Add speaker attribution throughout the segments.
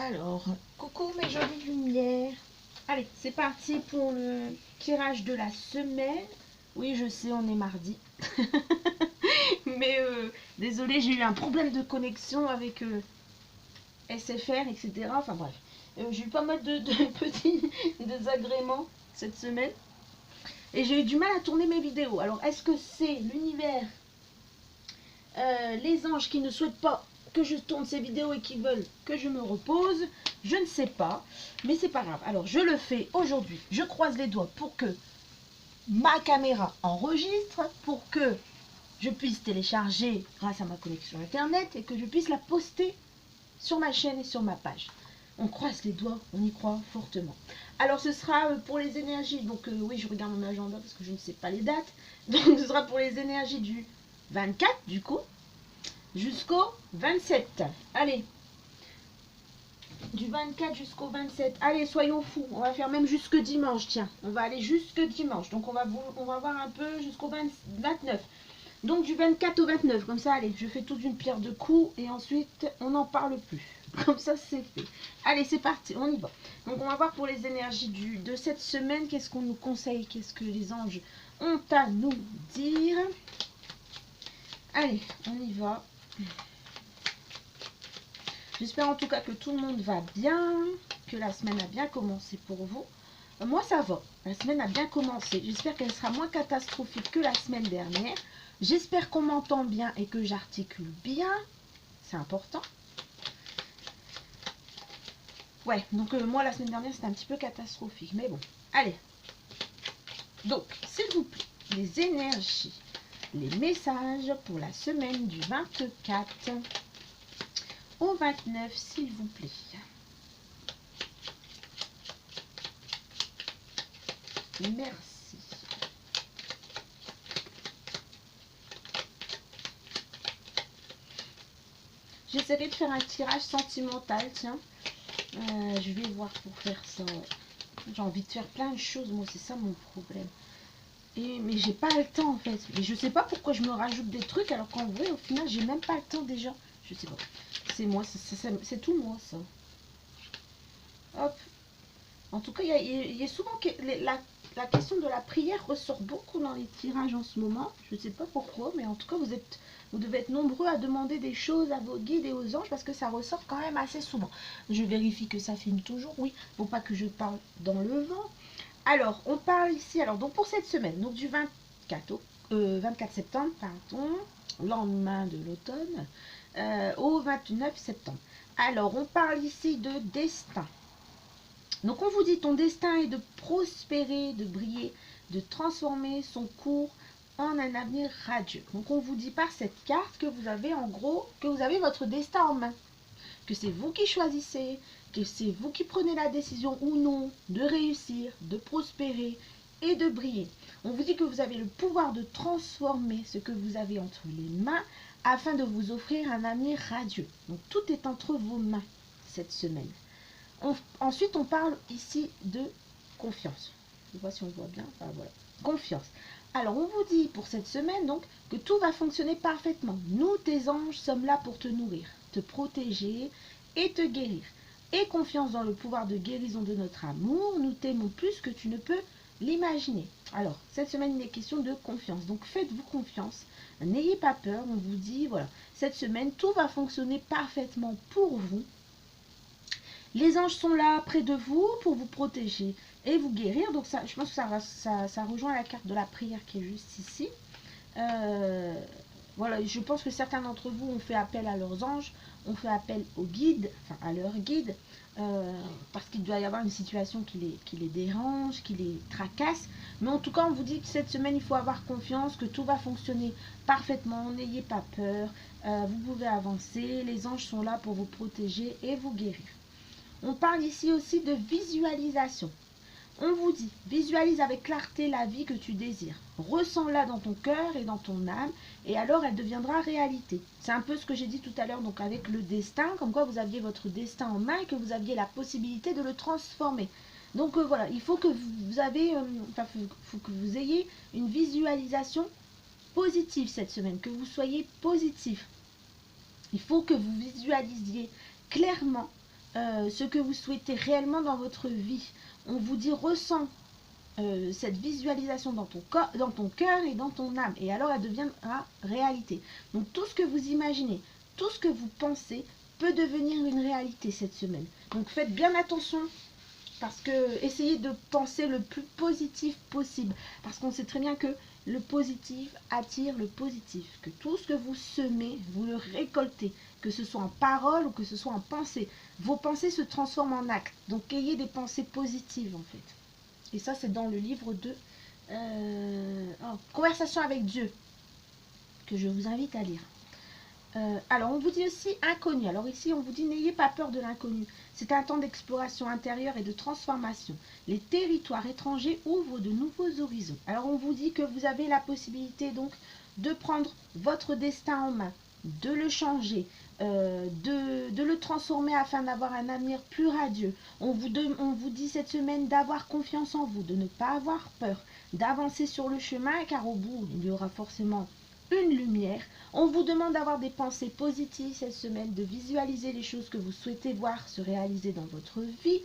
Speaker 1: Alors, coucou mes jolies lumières. Allez, c'est parti pour le tirage de la semaine. Oui, je sais, on est mardi. Mais désolé, j'ai eu un problème de connexion avec SFR, etc. Enfin bref, j'ai eu pas mal de petits désagréments cette semaine. Et j'ai eu du mal à tourner mes vidéos. Alors, est-ce que c'est l'univers, les anges qui ne souhaitent pas que je tourne ces vidéos et qui veulent que je me repose? Je ne sais pas, mais c'est pas grave. Alors, je le fais aujourd'hui. Je croise les doigts pour que ma caméra enregistre, pour que je puisse télécharger grâce à ma connexion internet et que je puisse la poster sur ma chaîne et sur ma page. On croise les doigts, on y croit fortement. Alors ce sera pour les énergies, donc oui, je regarde mon agenda parce que je ne sais pas les dates. Donc ce sera pour les énergies du 24 du coup jusqu'au 27. Allez, du 24 jusqu'au 27. Allez, soyons fous, on va faire même jusque dimanche, tiens. On va aller jusque dimanche, donc on va voir un peu jusqu'au 29. Donc du 24 au 29, comme ça, allez, je fais toute une pierre de coups et ensuite on n'en parle plus. Comme ça, c'est fait. Allez, c'est parti, on y va. Donc on va voir pour les énergies de cette semaine, qu'est-ce qu'on nous conseille, qu'est-ce que les anges ont à nous dire. Allez, on y va. J'espère en tout cas que tout le monde va bien, que la semaine a bien commencé pour vous. Moi, ça va. La semaine a bien commencé. J'espère qu'elle sera moins catastrophique que la semaine dernière. J'espère qu'on m'entend bien et que j'articule bien. C'est important. Ouais, donc moi, la semaine dernière, c'était un petit peu catastrophique. Mais bon, allez. Donc, s'il vous plaît, les énergies, les messages pour la semaine du 24 au 29, s'il vous plaît. Merci. J'essaierai de faire un tirage sentimental, tiens. Je vais voir pour faire ça. J'ai envie de faire plein de choses, moi, c'est ça mon problème. Mais j'ai pas le temps, en fait. Et je sais pas pourquoi je me rajoute des trucs, alors qu'en vrai, au final, j'ai même pas le temps déjà. Je sais pas. C'est moi, c'est tout moi, ça. Hop. En tout cas, il y a souvent que la question de la prière ressort beaucoup dans les tirages en ce moment. Je ne sais pas pourquoi, mais en tout cas, vous devez être nombreux à demander des choses à vos guides et aux anges parce que ça ressort quand même assez souvent. Je vérifie que ça filme toujours, oui, pour pas que je parle dans le vent. Alors, on parle ici, alors donc pour cette semaine, donc du 24 septembre, pardon, lendemain de l'automne, au 29 septembre. Alors, on parle ici de destin. Donc on vous dit, ton destin est de prospérer, de briller, de transformer son cours en un avenir radieux. Donc on vous dit par cette carte que vous avez en gros, que vous avez votre destin en main. Que c'est vous qui choisissez, que c'est vous qui prenez la décision ou non de réussir, de prospérer et de briller. On vous dit que vous avez le pouvoir de transformer ce que vous avez entre les mains afin de vous offrir un avenir radieux. Donc tout est entre vos mains cette semaine. Ensuite, on parle ici de confiance. Je vois si on voit bien. Enfin, voilà. Confiance. Alors, on vous dit pour cette semaine donc que tout va fonctionner parfaitement. Nous, tes anges, sommes là pour te nourrir, te protéger et te guérir. Aie confiance dans le pouvoir de guérison de notre amour. Nous t'aimons plus que tu ne peux l'imaginer. Alors, cette semaine, il est question de confiance. Donc, faites-vous confiance. N'ayez pas peur. On vous dit, voilà, cette semaine, tout va fonctionner parfaitement pour vous. Les anges sont là près de vous pour vous protéger et vous guérir. Donc ça, je pense que ça rejoint la carte de la prière qui est juste ici. Voilà, je pense que certains d'entre vous ont fait appel à leurs anges, ont fait appel aux guides, enfin à leurs guides, parce qu'il doit y avoir une situation qui les dérange, qui les tracasse. Mais en tout cas, on vous dit que cette semaine, il faut avoir confiance, que tout va fonctionner parfaitement, n'ayez pas peur, vous pouvez avancer, les anges sont là pour vous protéger et vous guérir. On parle ici aussi de visualisation. On vous dit, visualise avec clarté la vie que tu désires. Ressens-la dans ton cœur et dans ton âme, et alors elle deviendra réalité. C'est un peu ce que j'ai dit tout à l'heure, donc avec le destin, comme quoi vous aviez votre destin en main et que vous aviez la possibilité de le transformer. Donc voilà, il faut que faut que vous ayez une visualisation positive cette semaine, que vous soyez positif. Il faut que vous visualisiez clairement ce que vous souhaitez réellement dans votre vie. On vous dit ressens cette visualisation dans ton cœur et dans ton âme. Et alors elle deviendra réalité. Donc tout ce que vous imaginez, tout ce que vous pensez peut devenir une réalité cette semaine. Donc faites bien attention. Parce que essayez de penser le plus positif possible. Parce qu'on sait très bien que le positif attire le positif. Que tout ce que vous semez, vous le récoltez. Que ce soit en parole ou que ce soit en pensée. Vos pensées se transforment en actes. Donc ayez des pensées positives en fait. Et ça c'est dans le livre de Conversation avec Dieu. Que je vous invite à lire. Alors on vous dit aussi inconnu. Alors ici on vous dit n'ayez pas peur de l'inconnu. C'est un temps d'exploration intérieure et de transformation. Les territoires étrangers ouvrent de nouveaux horizons. Alors on vous dit que vous avez la possibilité donc de prendre votre destin en main, de le changer, de le transformer afin d'avoir un avenir plus radieux. On vous dit cette semaine d'avoir confiance en vous, de ne pas avoir peur, d'avancer sur le chemin car au bout il y aura forcément une lumière. On vous demande d'avoir des pensées positives cette semaine, de visualiser les choses que vous souhaitez voir se réaliser dans votre vie,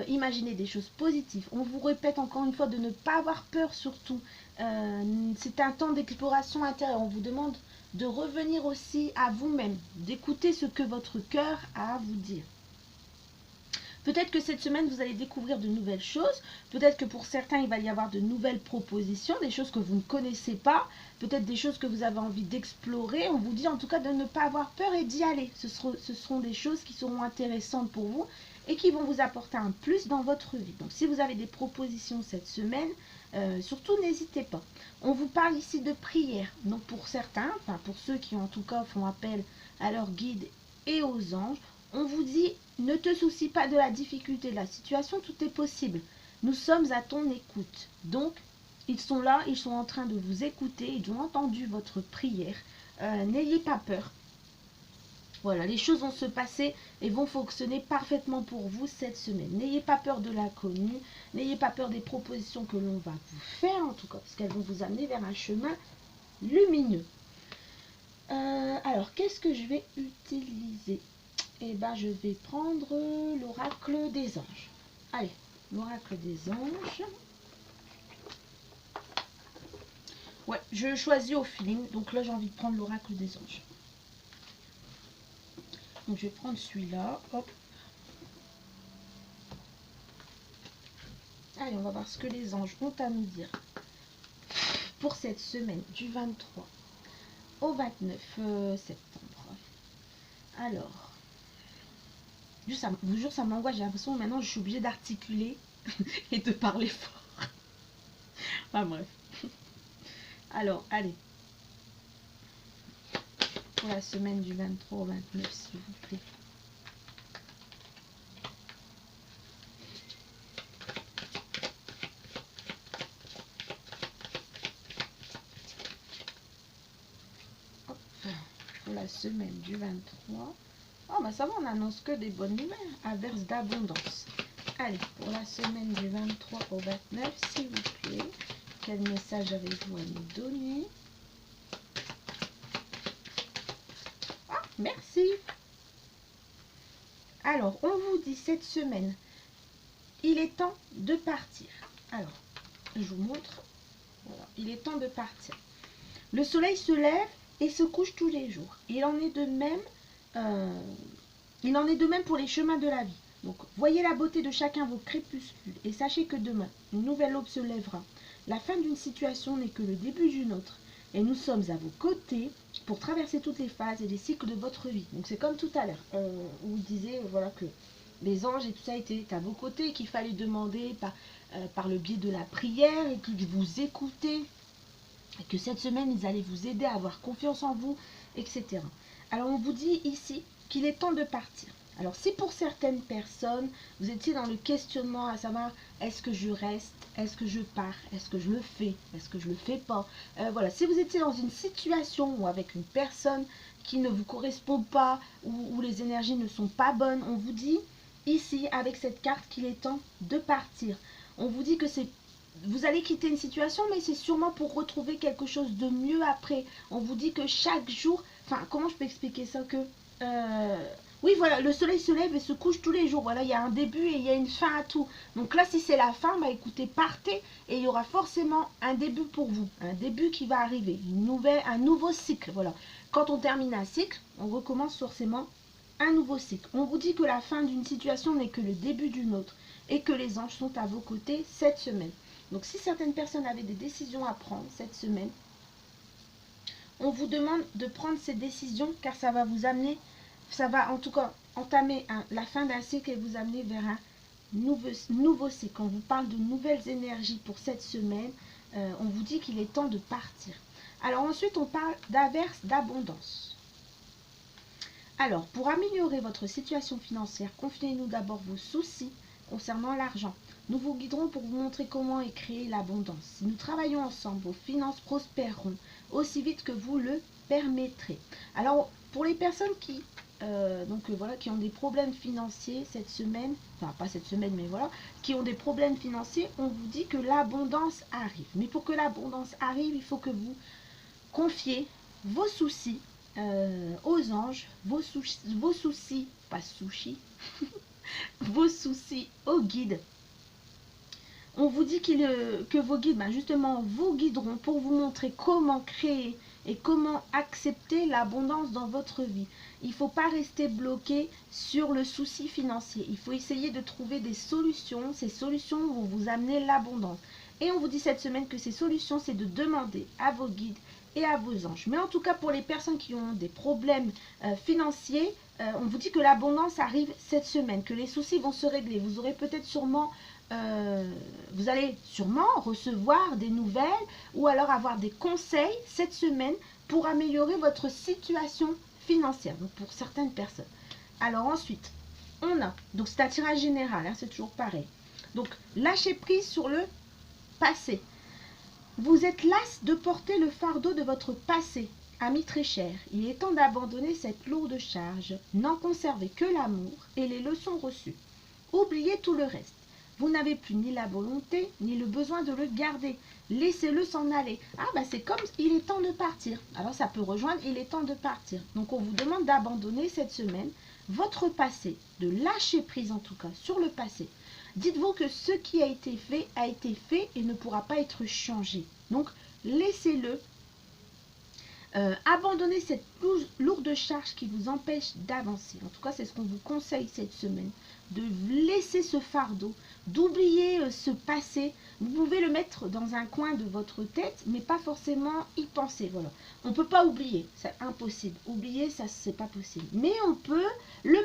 Speaker 1: imaginez des choses positives. On vous répète encore une fois de ne pas avoir peur surtout. C'est un temps d'exploration intérieure. On vous demande de revenir aussi à vous-même, d'écouter ce que votre cœur a à vous dire. Peut-être que cette semaine, vous allez découvrir de nouvelles choses. Peut-être que pour certains, il va y avoir de nouvelles propositions, des choses que vous ne connaissez pas. Peut-être des choses que vous avez envie d'explorer. On vous dit en tout cas de ne pas avoir peur et d'y aller. Ce seront des choses qui seront intéressantes pour vous et qui vont vous apporter un plus dans votre vie. Donc si vous avez des propositions cette semaine, surtout n'hésitez pas. On vous parle ici de prière. Donc pour certains, enfin pour ceux qui en tout cas font appel à leur guide et aux anges, on vous dit ne te soucie pas de la difficulté de la situation, tout est possible. Nous sommes à ton écoute. Donc, ils sont là, ils sont en train de vous écouter, ils ont entendu votre prière. N'ayez pas peur. Voilà, les choses vont se passer et vont fonctionner parfaitement pour vous cette semaine. N'ayez pas peur de l'inconnu, n'ayez pas peur des propositions que l'on va vous faire, en tout cas, parce qu'elles vont vous amener vers un chemin lumineux. Alors, qu'est-ce que je vais utiliser ? Et ben je vais prendre l'oracle des anges. Allez, l'oracle des anges. Ouais, je choisis au feeling. Donc là, j'ai envie de prendre l'oracle des anges. Donc je vais prendre celui-là. Hop. Allez, on va voir ce que les anges ont à nous dire pour cette semaine du 23 au 29 septembre. Alors, je vous jure, ça m'angoisse. J'ai l'impression que maintenant je suis obligée d'articuler et de parler fort. Enfin bref. Alors, allez. Pour la semaine du 23 au 29, s'il vous plaît. Hop. Pour la semaine du 23. Oh, bah ça va, on annonce que des bonnes nouvelles. Averse d'abondance. Allez, pour la semaine du 23 au 29, s'il vous plaît. Quel message avez-vous à nous donner? Ah, merci. Alors, on vous dit cette semaine, il est temps de partir. Alors, je vous montre. Voilà, il est temps de partir. Le soleil se lève et se couche tous les jours. Il en est de même pour les chemins de la vie. Donc, voyez la beauté de chacun vos crépuscules et sachez que demain, une nouvelle aube se lèvera. La fin d'une situation n'est que le début d'une autre. Et nous sommes à vos côtés pour traverser toutes les phases et les cycles de votre vie. Donc, c'est comme tout à l'heure. On vous disait voilà, que les anges et tout ça étaient à vos côtés et qu'il fallait demander par le biais de la prière et qu'ils vous écoutaient. Et que cette semaine, ils allaient vous aider à avoir confiance en vous, etc. Alors, on vous dit ici qu'il est temps de partir. Alors, si pour certaines personnes, vous étiez dans le questionnement à savoir, est-ce que je reste, est-ce que je pars, est-ce que je le fais, est-ce que je le fais pas, voilà, si vous étiez dans une situation ou avec une personne qui ne vous correspond pas, où les énergies ne sont pas bonnes, on vous dit ici, avec cette carte, qu'il est temps de partir. On vous dit que vous allez quitter une situation, mais c'est sûrement pour retrouver quelque chose de mieux après. On vous dit que chaque jour, enfin, comment je peux expliquer ça, que Oui, voilà, le soleil se lève et se couche tous les jours. Voilà, il y a un début et il y a une fin à tout. Donc là, si c'est la fin, bah écoutez, partez et il y aura forcément un début pour vous. Un début qui va arriver, un nouveau cycle. Voilà. Quand on termine un cycle, on recommence forcément un nouveau cycle. On vous dit que la fin d'une situation n'est que le début d'une autre et que les anges sont à vos côtés cette semaine. Donc si certaines personnes avaient des décisions à prendre cette semaine, on vous demande de prendre ces décisions car ça va vous amener, ça va en tout cas entamer la fin d'un cycle et vous amener vers un nouveau cycle. On vous parle de nouvelles énergies pour cette semaine. On vous dit qu'il est temps de partir. Alors ensuite, on parle d'averse d'abondance. Alors, pour améliorer votre situation financière, confiez-nous d'abord vos soucis concernant l'argent. Nous vous guiderons pour vous montrer comment est créée l'abondance. Si nous travaillons ensemble, vos finances prospéreront aussi vite que vous le permettrez. Alors, pour les personnes qui, voilà, qui ont des problèmes financiers cette semaine, enfin pas cette semaine, mais voilà, qui ont des problèmes financiers, on vous dit que l'abondance arrive. Mais pour que l'abondance arrive, il faut que vous confiez vos soucis aux anges, vos soucis, pas sushi, vos soucis aux guides. On vous dit que vos guides, justement, vous guideront pour vous montrer comment créer et comment accepter l'abondance dans votre vie. Il ne faut pas rester bloqué sur le souci financier. Il faut essayer de trouver des solutions. Ces solutions vont vous amener l'abondance. Et on vous dit cette semaine que ces solutions, c'est de demander à vos guides et à vos anges. Mais en tout cas, pour les personnes qui ont des problèmes financiers, on vous dit que l'abondance arrive cette semaine, que les soucis vont se régler. Vous aurez peut-être sûrement... vous allez sûrement recevoir des nouvelles ou alors avoir des conseils cette semaine pour améliorer votre situation financière, donc pour certaines personnes. Alors ensuite, on a, donc c'est un tirage général, c'est toujours pareil. Donc lâchez prise sur le passé. Vous êtes las de porter le fardeau de votre passé, ami très cher. Il est temps d'abandonner cette lourde charge. N'en conservez que l'amour et les leçons reçues. Oubliez tout le reste. Vous n'avez plus ni la volonté, ni le besoin de le garder. Laissez-le s'en aller. Ah, c'est comme il est temps de partir. Alors, ça peut rejoindre il est temps de partir. Donc, on vous demande d'abandonner cette semaine votre passé, de lâcher prise en tout cas sur le passé. Dites-vous que ce qui a été fait et ne pourra pas être changé. Donc, laissez-le. Abandonnez cette lourde charge qui vous empêche d'avancer. En tout cas, c'est ce qu'on vous conseille cette semaine. De laisser ce fardeau, d'oublier ce passé. Vous pouvez le mettre dans un coin de votre tête, mais pas forcément y penser. Voilà. On ne peut pas oublier, c'est impossible. Oublier, ça, c'est pas possible. Mais on peut le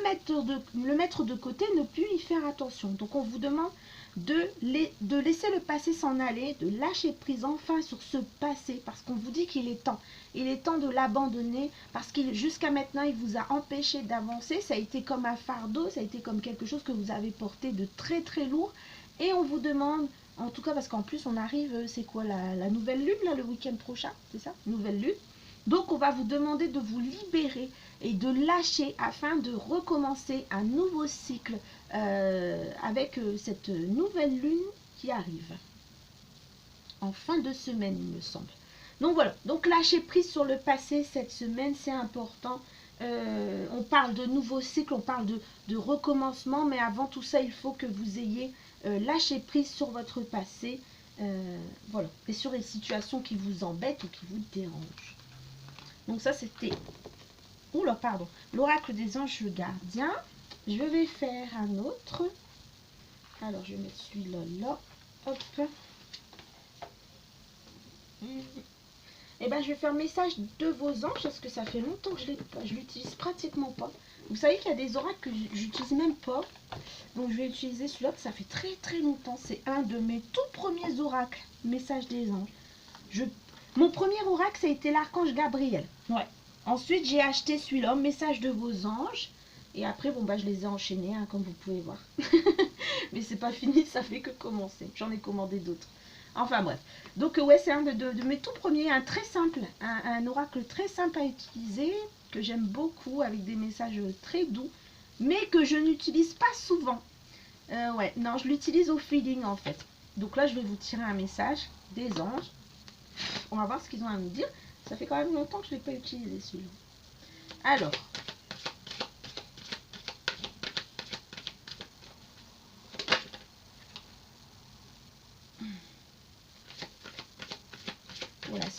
Speaker 1: mettre de côté, ne plus y faire attention. Donc, on vous demande de laisser le passé s'en aller, de lâcher prise enfin sur ce passé, parce qu'on vous dit qu'il est temps. Il est temps de l'abandonner, parce que jusqu'à maintenant, il vous a empêché d'avancer. Ça a été comme un fardeau, ça a été comme quelque chose que vous avez porté de très très lourd. Et on vous demande, en tout cas parce qu'en plus on arrive, c'est quoi la nouvelle lune, là, le week-end prochain, c'est ça, nouvelle lune. Donc on va vous demander de vous libérer et de lâcher afin de recommencer un nouveau cycle avec cette nouvelle lune qui arrive en fin de semaine, il me semble. Donc voilà, donc lâcher prise sur le passé cette semaine, c'est important. On parle de nouveaux cycles, on parle de recommencement, mais avant tout ça, il faut que vous ayez lâché prise sur votre passé, voilà, et sur les situations qui vous embêtent ou qui vous dérangent. Donc ça, c'était, oula, pardon, l'oracle des anges gardiens. Je vais faire un autre. Alors, je vais mettre celui-là là. Hop. Et ben, je vais faire message de vos anges parce que ça fait longtemps que je l'utilise pratiquement pas. Vous savez qu'il y a des oracles que j'utilise même pas. Donc, je vais utiliser celui-là que ça fait très très longtemps. C'est un de mes tout premiers oracles. Message des anges. Mon premier oracle, ça a été l'archange Gabriel. Ouais. Ensuite, j'ai acheté celui-là, message de vos anges. Et après, bon, je les ai enchaînés, comme vous pouvez voir. Mais c'est pas fini, ça fait que commencer. J'en ai commandé d'autres. Enfin bref. Donc ouais, c'est un de mes tout premiers, un très simple, un oracle très simple à utiliser, que j'aime beaucoup, avec des messages très doux, mais que je n'utilise pas souvent. Ouais, non, je l'utilise au feeling en fait. Donc là, je vais vous tirer un message des anges. On va voir ce qu'ils ont à nous dire. Ça fait quand même longtemps que je ne l'ai pas utilisé celui-là. Alors,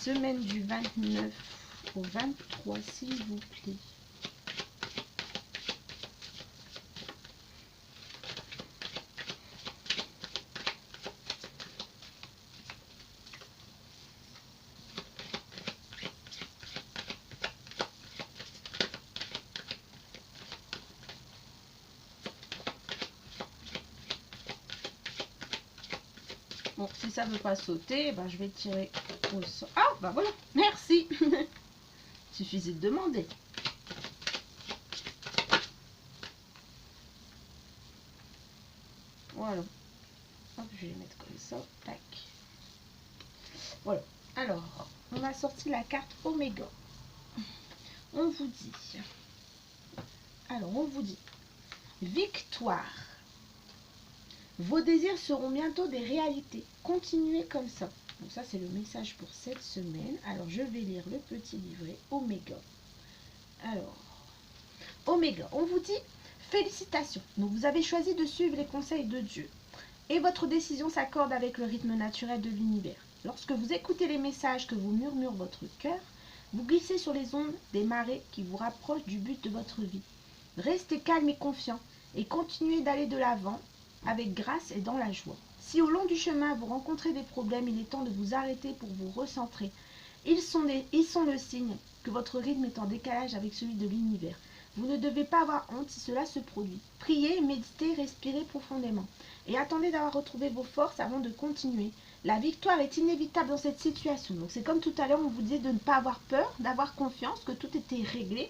Speaker 1: semaine du 29 au 23, s'il vous plaît. Bon, si ça ne veut pas sauter, ben, je vais tirer au sort. Ah, bah voilà, merci. Suffisait de demander. Voilà. Hop, je vais les mettre comme ça. Tac. Voilà. Alors, on a sorti la carte Oméga. On vous dit. Alors, on vous dit. Victoire. Vos désirs seront bientôt des réalités. Continuez comme ça. Donc ça, c'est le message pour cette semaine. Alors, je vais lire le petit livret Oméga. Alors, Oméga, on vous dit félicitations. Donc, vous avez choisi de suivre les conseils de Dieu. Et votre décision s'accorde avec le rythme naturel de l'univers. Lorsque vous écoutez les messages que vous murmure votre cœur, vous glissez sur les ondes des marées qui vous rapprochent du but de votre vie. Restez calme et confiant et continuez d'aller de l'avant avec grâce et dans la joie. Si au long du chemin vous rencontrez des problèmes, il est temps de vous arrêter pour vous recentrer. Ils sont le signe que votre rythme est en décalage avec celui de l'univers. Vous ne devez pas avoir honte si cela se produit. Priez, méditez, respirez profondément. Et attendez d'avoir retrouvé vos forces avant de continuer. La victoire est inévitable dans cette situation. Donc c'est comme tout à l'heure, on vous disait de ne pas avoir peur, d'avoir confiance, que tout était réglé.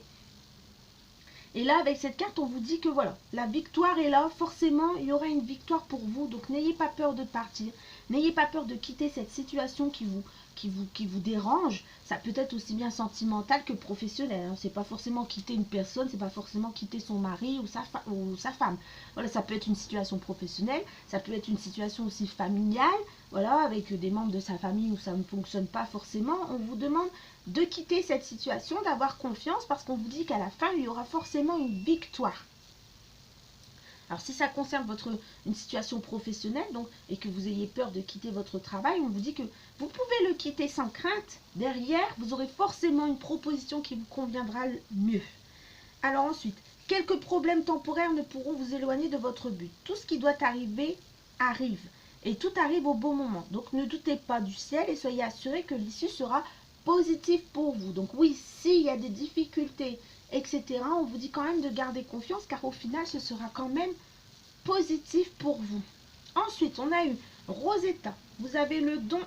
Speaker 1: Et là, avec cette carte, on vous dit que voilà, la victoire est là. Forcément, il y aura une victoire pour vous. Donc n'ayez pas peur de partir. N'ayez pas peur de quitter cette situation qui vous dérange. Ça peut être aussi bien sentimental que professionnel. Hein. C'est pas forcément quitter une personne, c'est pas forcément quitter son mari ou sa femme. Voilà, ça peut être une situation professionnelle, ça peut être une situation aussi familiale, voilà, avec des membres de sa famille où ça ne fonctionne pas forcément. On vous demande de quitter cette situation, d'avoir confiance parce qu'on vous dit qu'à la fin, il y aura forcément une victoire. Alors si ça concerne une situation professionnelle donc, et que vous ayez peur de quitter votre travail, on vous dit que vous pouvez le quitter sans crainte. Derrière, vous aurez forcément une proposition qui vous conviendra mieux. Alors ensuite, quelques problèmes temporaires ne pourront vous éloigner de votre but. Tout ce qui doit arriver, arrive. Et tout arrive au bon moment. Donc ne doutez pas du ciel et soyez assurés que l'issue sera positive pour vous. Donc oui, s'il y a des difficultés, etc., on vous dit quand même de garder confiance car au final, ce sera quand même positif pour vous. Ensuite, on a eu Rosetta. Vous avez le don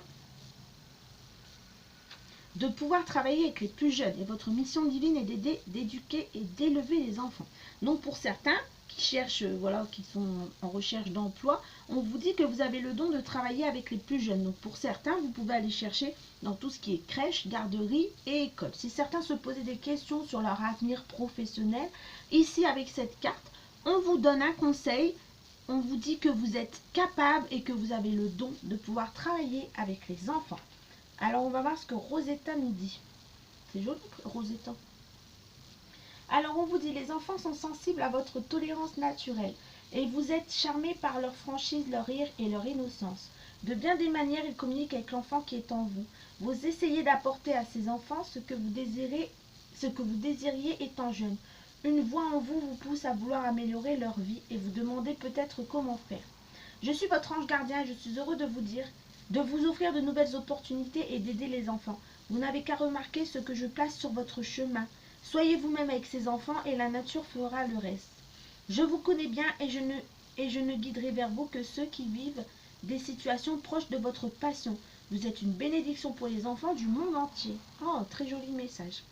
Speaker 1: de pouvoir travailler avec les plus jeunes. Et votre mission divine est d'aider, d'éduquer et d'élever les enfants. Donc pour certains qui cherchent, voilà, qui sont en recherche d'emploi, on vous dit que vous avez le don de travailler avec les plus jeunes. Donc pour certains, vous pouvez aller chercher dans tout ce qui est crèche, garderie et école. Si certains se posaient des questions sur leur avenir professionnel, ici avec cette carte, on vous donne un conseil. On vous dit que vous êtes capable et que vous avez le don de pouvoir travailler avec les enfants. Alors, on va voir ce que Rosetta nous dit. C'est joli, Rosetta. Alors, on vous dit, les enfants sont sensibles à votre tolérance naturelle et vous êtes charmés par leur franchise, leur rire et leur innocence. De bien des manières, ils communiquent avec l'enfant qui est en vous. Vous essayez d'apporter à ces enfants ce que vous désiriez étant jeune. Une voix en vous vous pousse à vouloir améliorer leur vie et vous demandez peut-être comment faire. Je suis votre ange gardien et je suis heureux de vous offrir de nouvelles opportunités et d'aider les enfants. Vous n'avez qu'à remarquer ce que je place sur votre chemin. Soyez vous-même avec ces enfants et la nature fera le reste. Je vous connais bien et je ne guiderai vers vous que ceux qui vivent des situations proches de votre passion. Vous êtes une bénédiction pour les enfants du monde entier. Oh, très joli message.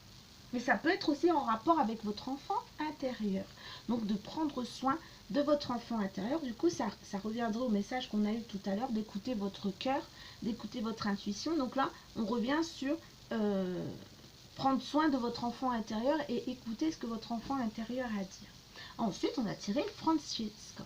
Speaker 1: Mais ça peut être aussi en rapport avec votre enfant intérieur. Donc de prendre soin de votre enfant intérieur. Du coup, ça reviendrait au message qu'on a eu tout à l'heure, d'écouter votre cœur, d'écouter votre intuition. Donc là, on revient sur prendre soin de votre enfant intérieur et écouter ce que votre enfant intérieur a à dire. Ensuite, on a tiré Francesca.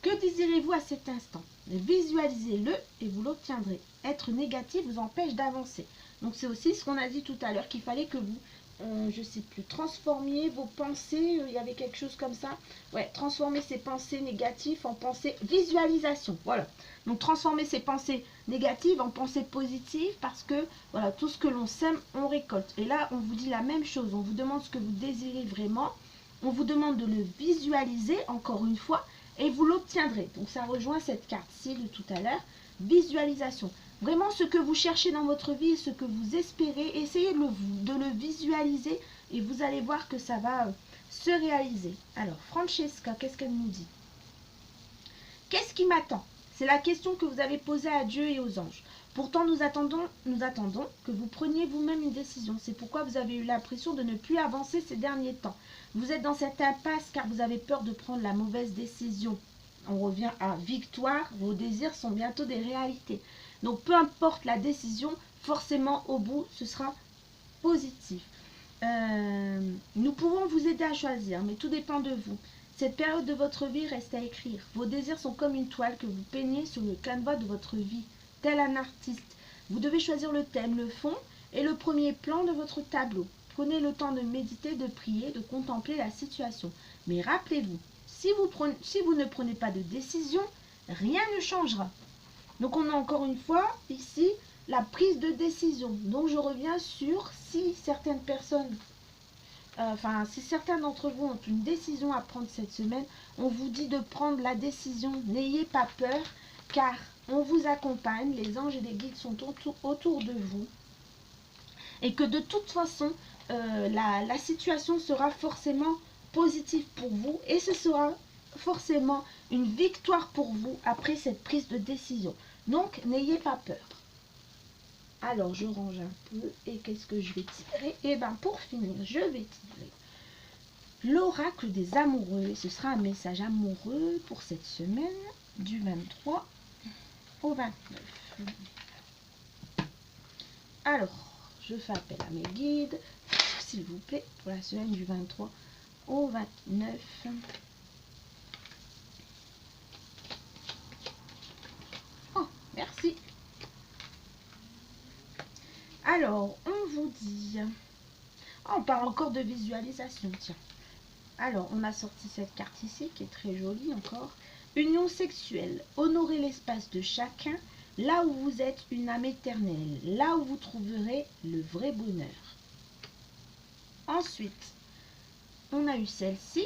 Speaker 1: Que désirez-vous à cet instant? Visualisez-le et vous l'obtiendrez. Être négatif vous empêche d'avancer. Donc c'est aussi ce qu'on a dit tout à l'heure, qu'il fallait que vous je sais plus, transformer vos pensées, il y avait quelque chose comme ça. Ouais, transformer ses pensées négatives en pensées, visualisation, voilà. Donc transformer ses pensées négatives en pensées positives parce que, voilà, tout ce que l'on sème, on récolte. Et là, on vous dit la même chose, on vous demande ce que vous désirez vraiment, on vous demande de le visualiser, encore une fois, et vous l'obtiendrez. Donc ça rejoint cette carte-ci de tout à l'heure, visualisation. Vraiment ce que vous cherchez dans votre vie, ce que vous espérez, essayez de le visualiser et vous allez voir que ça va se réaliser. Alors, Francesca, qu'est-ce qu'elle nous dit? Qu'est-ce qui m'attend? C'est la question que vous avez posée à Dieu et aux anges. Pourtant, nous attendons que vous preniez vous-même une décision. C'est pourquoi vous avez eu l'impression de ne plus avancer ces derniers temps. Vous êtes dans cette impasse car vous avez peur de prendre la mauvaise décision. On revient à victoire, vos désirs sont bientôt des réalités. Donc peu importe la décision, forcément au bout, ce sera positif. Nous pouvons vous aider à choisir, mais tout dépend de vous. Cette période de votre vie reste à écrire. Vos désirs sont comme une toile que vous peignez sur le canevas de votre vie, tel un artiste. Vous devez choisir le thème, le fond et le premier plan de votre tableau. Prenez le temps de méditer, de prier, de contempler la situation. Mais rappelez-vous, si vous ne prenez pas de décision, rien ne changera. Donc on a encore une fois ici la prise de décision. Donc je reviens sur si certaines personnes, si certains d'entre vous ont une décision à prendre cette semaine, on vous dit de prendre la décision. N'ayez pas peur car on vous accompagne, les anges et les guides sont autour de vous. Et que de toute façon, la situation sera forcément positive pour vous et ce sera forcément une victoire pour vous après cette prise de décision. Donc, n'ayez pas peur. Alors, je range un peu et qu'est-ce que je vais tirer? Et bien, pour finir, je vais tirer l'oracle des amoureux. Ce sera un message amoureux pour cette semaine du 23 au 29. Alors, je fais appel à mes guides, s'il vous plaît, pour la semaine du 23 au 29. Oh, merci. Alors, on vous dit... Oh, on parle encore de visualisation, tiens. Alors, on a sorti cette carte ici, qui est très jolie encore. Union sexuelle. Honorez l'espace de chacun, là où vous êtes une âme éternelle, là où vous trouverez le vrai bonheur. Ensuite, on a eu celle-ci.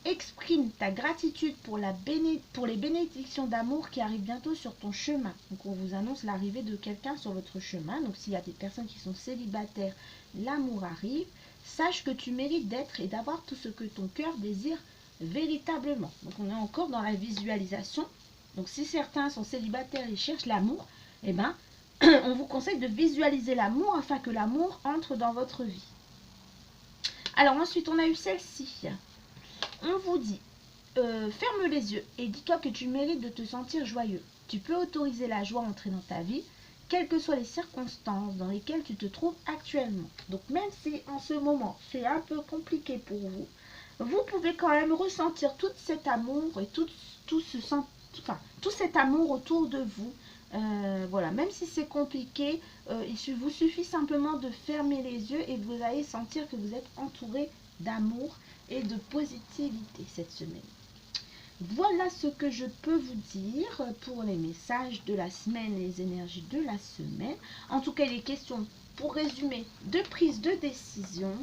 Speaker 1: Exprime ta gratitude pour les bénédictions d'amour qui arrivent bientôt sur ton chemin. Donc on vous annonce l'arrivée de quelqu'un sur votre chemin. Donc s'il y a des personnes qui sont célibataires, l'amour arrive. Sache que tu mérites d'être et d'avoir tout ce que ton cœur désire véritablement. Donc on est encore dans la visualisation. Donc si certains sont célibataires et cherchent l'amour, eh ben, on vous conseille de visualiser l'amour afin que l'amour entre dans votre vie. Alors ensuite on a eu celle-ci. On vous dit, ferme les yeux et dis-toi que tu mérites de te sentir joyeux. Tu peux autoriser la joie à entrer dans ta vie, quelles que soient les circonstances dans lesquelles tu te trouves actuellement. Donc même si en ce moment c'est un peu compliqué pour vous, vous pouvez quand même ressentir tout cet amour et tout cet amour autour de vous. Voilà, même si c'est compliqué, il vous suffit simplement de fermer les yeux et vous allez sentir que vous êtes entouré d'amour et de positivité cette semaine. Voilà ce que je peux vous dire pour les messages de la semaine et les énergies de la semaine. En tout cas, il est question, pour résumer, de prise de décision.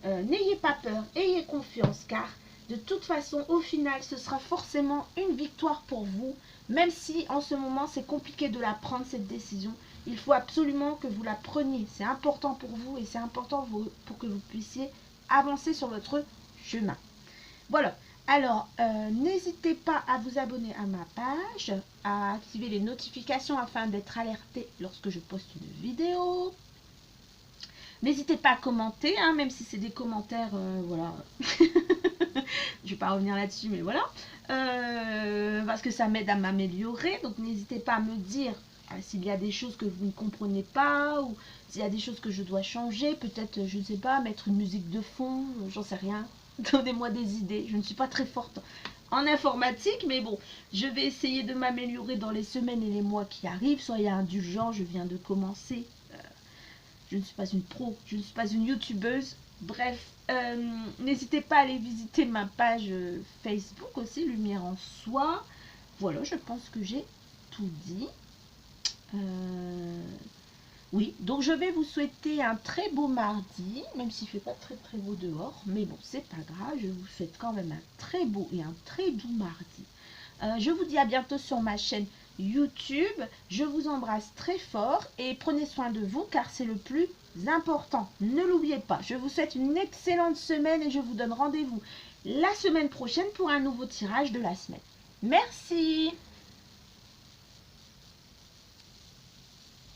Speaker 1: N'ayez pas peur, ayez confiance, car de toute façon, au final, ce sera forcément une victoire pour vous. Même si en ce moment, c'est compliqué de la prendre, cette décision. Il faut absolument que vous la preniez. C'est important pour vous et c'est important pour que vous puissiez avancer sur votre chemin. Voilà. Alors, n'hésitez pas à vous abonner à ma page, à activer les notifications afin d'être alerté lorsque je poste une vidéo. N'hésitez pas à commenter, hein, même si c'est des commentaires, voilà. Je vais pas revenir là-dessus, mais voilà. Parce que ça m'aide à m'améliorer. Donc, n'hésitez pas à me dire s'il y a des choses que vous ne comprenez pas ou s'il y a des choses que je dois changer. Peut-être, je ne sais pas, mettre une musique de fond, j'en sais rien. Donnez-moi des idées. Je ne suis pas très forte en informatique, mais bon, je vais essayer de m'améliorer dans les semaines et les mois qui arrivent. Soyez indulgents, je viens de commencer. je ne suis pas une pro, je ne suis pas une youtubeuse. Bref, n'hésitez pas à aller visiter ma page Facebook aussi, Lumière en Soi. Voilà, je pense que j'ai tout dit. Oui, donc je vais vous souhaiter un très beau mardi, même s'il ne fait pas très beau dehors, mais bon, c'est pas grave, je vous souhaite quand même un très beau et un très doux mardi. Je vous dis à bientôt sur ma chaîne YouTube, je vous embrasse très fort et prenez soin de vous car c'est le plus important, ne l'oubliez pas. Je vous souhaite une excellente semaine et je vous donne rendez-vous la semaine prochaine pour un nouveau tirage de la semaine. Merci!